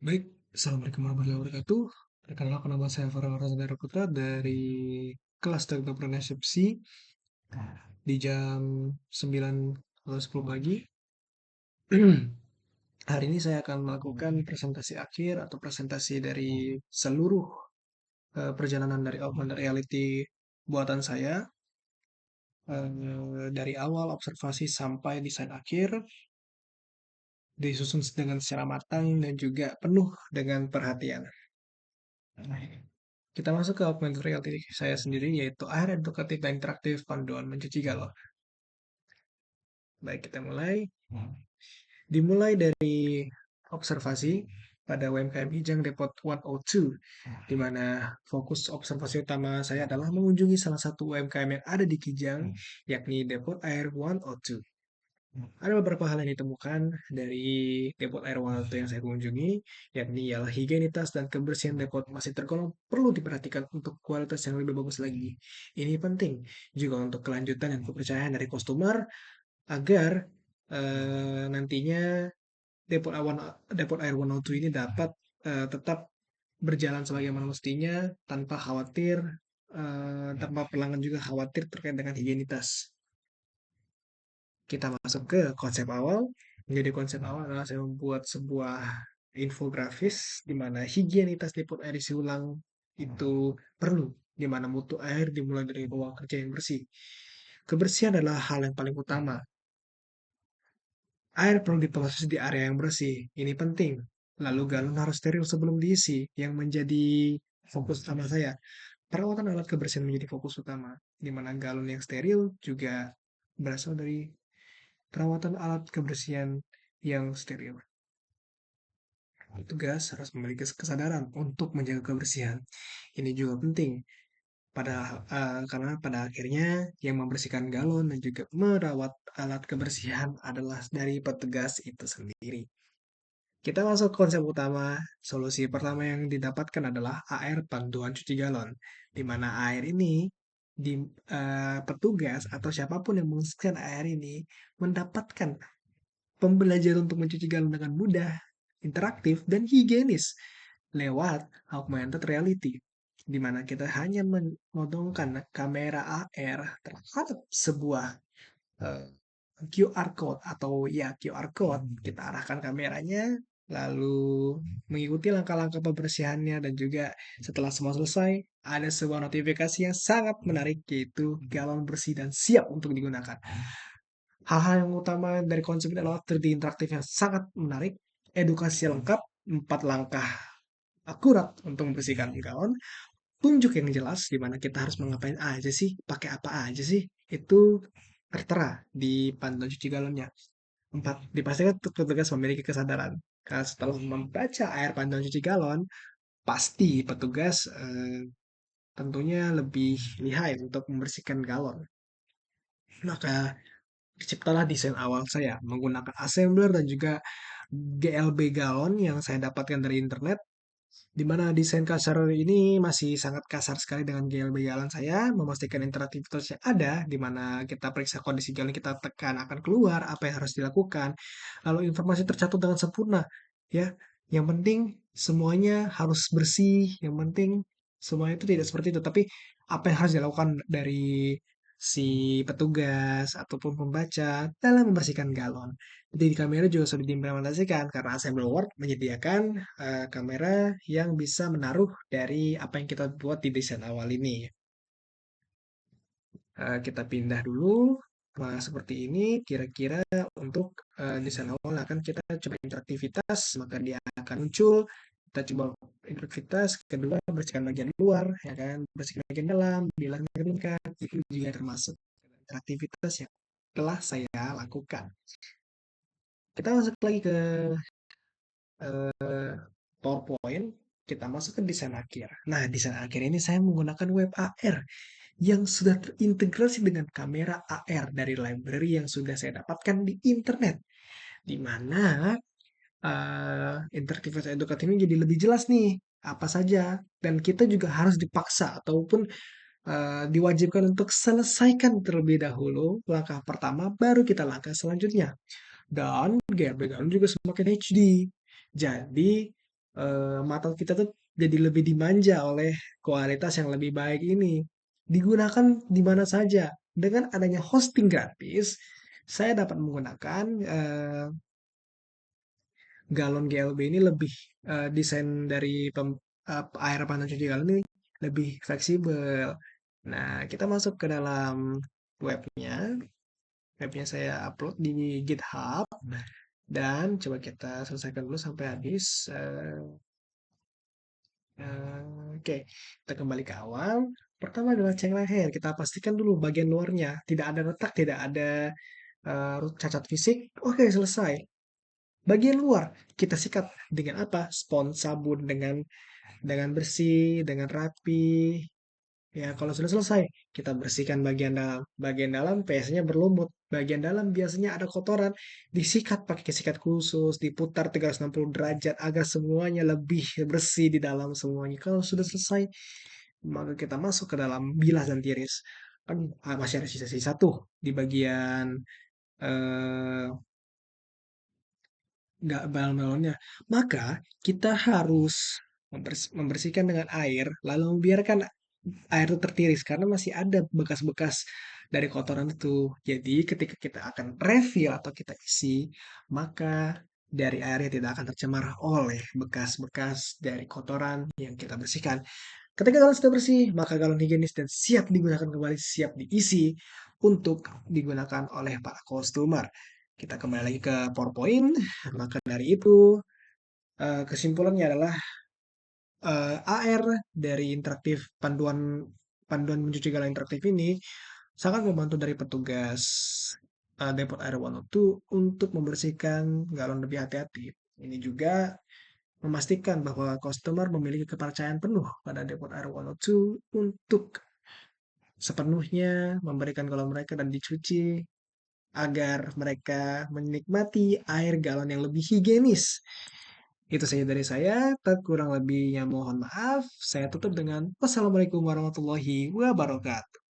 Baik, Assalamualaikum warahmatullahi wabarakatuh. Perkenalkan nama saya Farhan Rosendara Putra dari kelas Teknik Entrepreneurship C di jam 9 atau 10 pagi. Hari ini saya akan melakukan presentasi akhir atau presentasi dari seluruh perjalanan dari augmented reality buatan saya, dari awal observasi sampai desain akhir, disusun dengan secara matang dan juga penuh dengan perhatian. Kita masuk ke augmented reality saya sendiri, yaitu AR edukatif dan interaktif panduan mencuci galon. Baik, kita mulai. Dimulai dari observasi pada UMKM Ijang Depot 102, di mana fokus observasi utama saya adalah mengunjungi salah satu UMKM yang ada di Kijang, yakni Depot Air 102. Ada beberapa hal yang ditemukan dari depot air Walto yang saya kunjungi, yakni ialah higienitas dan kebersihan depot masih tergolong perlu diperhatikan untuk kualitas yang lebih bagus lagi. Ini penting juga untuk kelanjutan dan kepercayaan dari customer agar nantinya depot air 102 ini dapat tetap berjalan sebagaimana mestinya tanpa pelanggan juga khawatir terkait dengan higienitas. Kita masuk ke konsep awal. Jadi konsep awal adalah saya membuat sebuah infografis di mana higienitas depot air isi ulang itu perlu, di mana mutu air dimulai dari ruang kerja yang bersih. Kebersihan adalah hal yang paling utama. Air perlu diproses di area yang bersih. Ini penting. Lalu galon harus steril sebelum diisi, yang menjadi fokus utama saya. Perawatan alat kebersihan menjadi fokus utama, di mana galon yang steril juga berasal dari perawatan alat kebersihan yang steril. Petugas harus memiliki kesadaran untuk menjaga kebersihan. Ini juga penting karena pada akhirnya yang membersihkan galon dan juga merawat alat kebersihan adalah dari petugas itu sendiri. Kita masuk konsep utama. Solusi pertama yang didapatkan adalah AR panduan cuci galon, di mana air ini di petugas atau siapapun yang mengisikan air ini mendapatkan pembelajaran untuk mencuci galon dengan mudah, interaktif, dan higienis lewat augmented reality, di mana kita hanya memotongkan kamera AR terhadap sebuah eh, QR code atau ya QR code. Kita arahkan kameranya, lalu mengikuti langkah-langkah pembersihannya dan juga setelah semua selesai, ada sebuah notifikasi yang sangat menarik yaitu galon bersih dan siap untuk digunakan. Hal-hal yang utama dari konsep ini adalah 3D interaktif yang sangat menarik, edukasi lengkap, 4 langkah akurat untuk membersihkan galon, tunjuk yang jelas di mana kita harus mengapain aja sih, pakai apa aja sih, itu tertera di panduan cuci galonnya. 4. Dipastikan petugas memiliki kesadaran. Karena setelah membaca air panduan cuci galon, pasti petugas tentunya lebih lihai untuk membersihkan galon. Maka terciptalah desain awal saya menggunakan assembler dan juga GLB galon yang saya dapatkan dari internet, di mana desain kasar ini masih sangat kasar sekali dengan GLB galon saya, memastikan interaktivitasnya ada, di mana kita periksa kondisi galon kita tekan akan keluar, apa yang harus dilakukan, lalu informasi tercatat dengan sempurna, ya. Yang penting semuanya harus bersih, yang penting semuanya itu tidak seperti itu, tapi apa yang harus dilakukan dari si petugas ataupun pembaca dalam membersihkan galon. Jadi di kamera juga sudah diimplementasikan karena Assembly World menyediakan kamera yang bisa menaruh dari apa yang kita buat di desain awal ini. Kita pindah dulu. Nah, seperti ini kira-kira untuk desain awal akan kita coba interaktivitas, maka dia akan muncul. Kita coba interaktivitas, kedua bersihkan bagian luar, ya kan, bersihkan bagian dalam, bilangkan itu juga termasuk interaktivitas yang telah saya lakukan. Kita masuk lagi ke PowerPoint, kita masuk ke desain akhir. Nah, desain akhir ini saya menggunakan web AR yang sudah terintegrasi dengan kamera AR dari library yang sudah saya dapatkan di internet, di mana interaktivitas edukatif ini jadi lebih jelas nih apa saja, dan kita juga harus dipaksa ataupun diwajibkan untuk selesaikan terlebih dahulu langkah pertama, baru kita langkah selanjutnya. Dan GRB juga semakin HD. Jadi mata kita tuh jadi lebih dimanja oleh kualitas yang lebih baik ini. Digunakan di mana saja. Dengan adanya hosting gratis, saya dapat menggunakan galon GLB ini lebih desain dari air panas cuci galon ini lebih fleksibel. Nah, kita masuk ke dalam webnya. Webnya saya upload di GitHub dan coba kita selesaikan dulu sampai habis. Oke, kita kembali ke awal. Pertama adalah cek leher. Kita pastikan dulu bagian luarnya tidak ada retak, tidak ada cacat fisik. Oke, selesai. Bagian luar kita sikat dengan apa? Spons sabun dengan bersih, dengan rapi. Ya, kalau sudah selesai, kita bersihkan bagian dalam. Bagian dalam biasanya berlumut. Bagian dalam biasanya ada kotoran. Disikat pakai sikat khusus, diputar 360 derajat agar semuanya lebih bersih di dalam semuanya. Kalau sudah selesai, maka kita masuk ke dalam bilas dan tiris. Kan masih ada sisa-sisa tuh di bagian eh, nggak balon-balonnya. Maka kita harus membersihkan dengan air, lalu membiarkan air itu tertiris karena masih ada bekas-bekas dari kotoran itu. Jadi ketika kita akan refill atau kita isi, maka dari airnya tidak akan tercemar oleh bekas-bekas dari kotoran yang kita bersihkan. Ketika galon sudah bersih, maka galon higienis dan siap digunakan kembali, siap diisi untuk digunakan oleh para customer. Kita kembali lagi ke PowerPoint. Maka dari itu, kesimpulannya adalah AR dari interaktif panduan panduan mencuci galon interaktif ini sangat membantu dari petugas Depot Air 102 untuk membersihkan galon lebih hati-hati. Ini juga memastikan bahwa customer memiliki kepercayaan penuh pada Depot Air 102 untuk sepenuhnya memberikan galon mereka dan dicuci agar mereka menikmati air galon yang lebih higienis. Itu saja dari saya, tak kurang lebihnya mohon maaf. Saya tutup dengan wassalamualaikum warahmatullahi wabarakatuh.